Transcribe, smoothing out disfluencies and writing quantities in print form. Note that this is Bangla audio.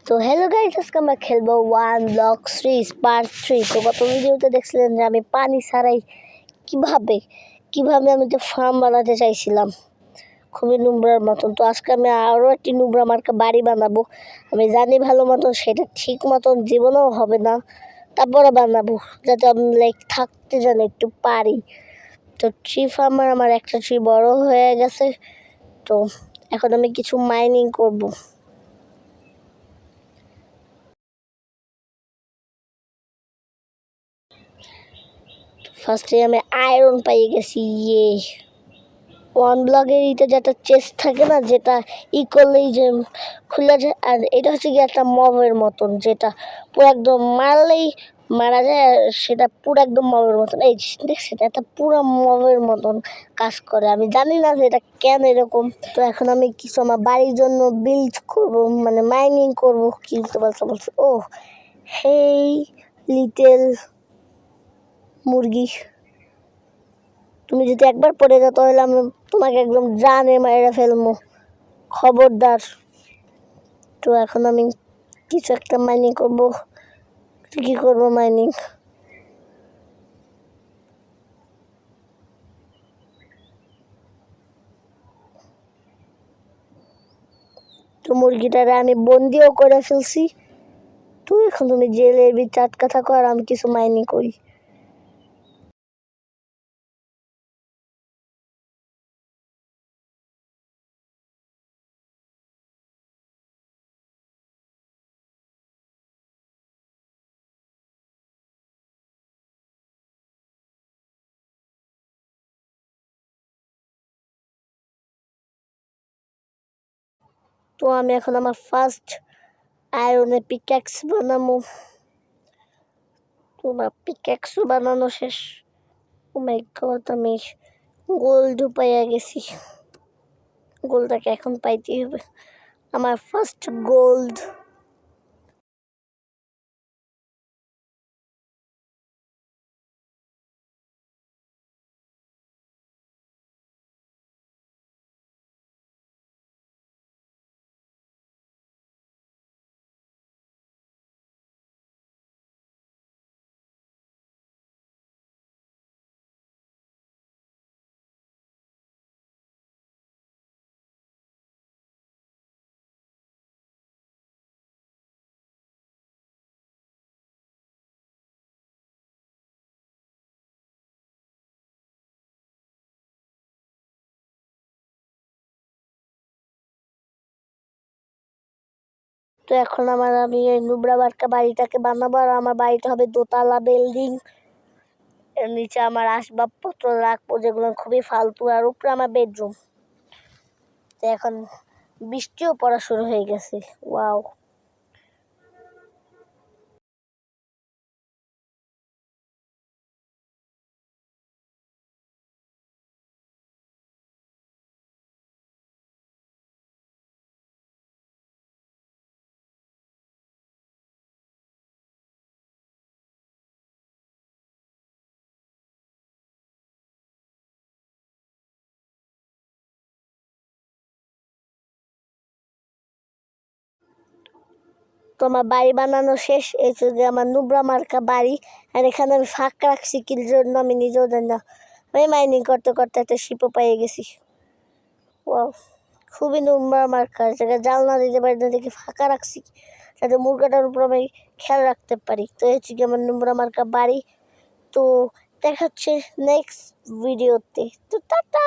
তো হ্যালো গাইস, আজকে আমরা খেলবো ওয়ান ব্লক সিরিজ পার্ট 3। তো গত ভিডিওতে দেখছিলেন যে আমি পানি ছাড়াই কিভাবে কিভাবে আমি যে ফার্ম বানাতে চাইছিলাম খুবই নোংরার মতন। তো আজকে আমি আরও একটি নোংরা মার্কা বাড়ি বানাবো। আমি জানি ভালো মতন সেটা ঠিক মতন জীবনেও হবে না, তারপরে বানাবো যাতে আমি থাকতে জানি একটু পারি। তো ট্রি ফার্মার আমার একটা ট্রি বড় হয়ে গেছে। তো এখন আমি কিছু মাইনিং করব। ফার্স্টে আমি আয়রন পাই গেছি। ওয়ান ব্লগের ইতে যেটা চেস্ট থাকে না, যেটা করলেই যে খুলে যায়, আর এটা হচ্ছে কি একটা মবের মতন, যেটা পুরো একদম মারলেই মারা যায়, আর সেটা পুরো একদম মবের মতন। এই দেখছি এটা পুরো মবের মতন কাজ করে। আমি জানি না যে এটা কেন এরকম। তো এখন আমি কিছু আমার বাড়ির জন্য বিল্ড করব, মানে মাইনিং করব। কি বলছে ও হেই লিটল মুরগি, তুমি যদি একবার পড়ে যাও তাহলে আমি তোমাকে একদম জানে মেরে ফেলবো, খবরদার। তো এখন আমি কিছু একটা মাইনিং করবো। কি করবো মাইনিং? তো মুরগিটারে আমি বন্দিও করে ফেলছি। তো এখন তুমি জেলের ভিতরে আটকা থাকো আর আমি কিছু মাইনিং করি। তো আমি এখন আমার ফার্স্ট আয়রনের পিক্যাক্স বানাবো। তোমার পিক্যাক্সও বানানো শেষ। ও মাই গড, আমি গোল্ড পাইয়া গেছি। গোল্ডটাকে এখন পাইতেই হবে, আমার ফার্স্ট গোল্ড। তো এখন আমি এই নুবরা বারকা বাড়িটাকে বানাবো, আর আমার বাড়িটা হবে দোতলা বিল্ডিং। এর নিচে আমার আসবাবপত্র রাখবো যেগুলো খুবই ফালতু, আর উপরে আমার বেডরুম। তো এখন বৃষ্টিও পড়া শুরু হয়ে গেছে। ওয়াও! তো আমার বাড়ি বানানো শেষ। এই যে আমার নুবরা মার্কা বাড়ি। আর এখানে আমি ফাঁক রাখছি কি জন্য আমি নিজেও জানি না। আমি মাইনিং করতে করতে একটা শিপও পেয়ে গেছি। ওয়াও, খুবই নুবরা মার্কা। জায়গায় জানলা দিতে পারি না দেখে ফাঁকা রাখছি, যাতে মুরগাটার উপর আমি খেয়াল রাখতে পারি। তো এই হচ্ছে কি আমার নুবরা মার্কা বাড়ি। তো দেখা হচ্ছে নেক্সট ভিডিওতে। তো টাটা।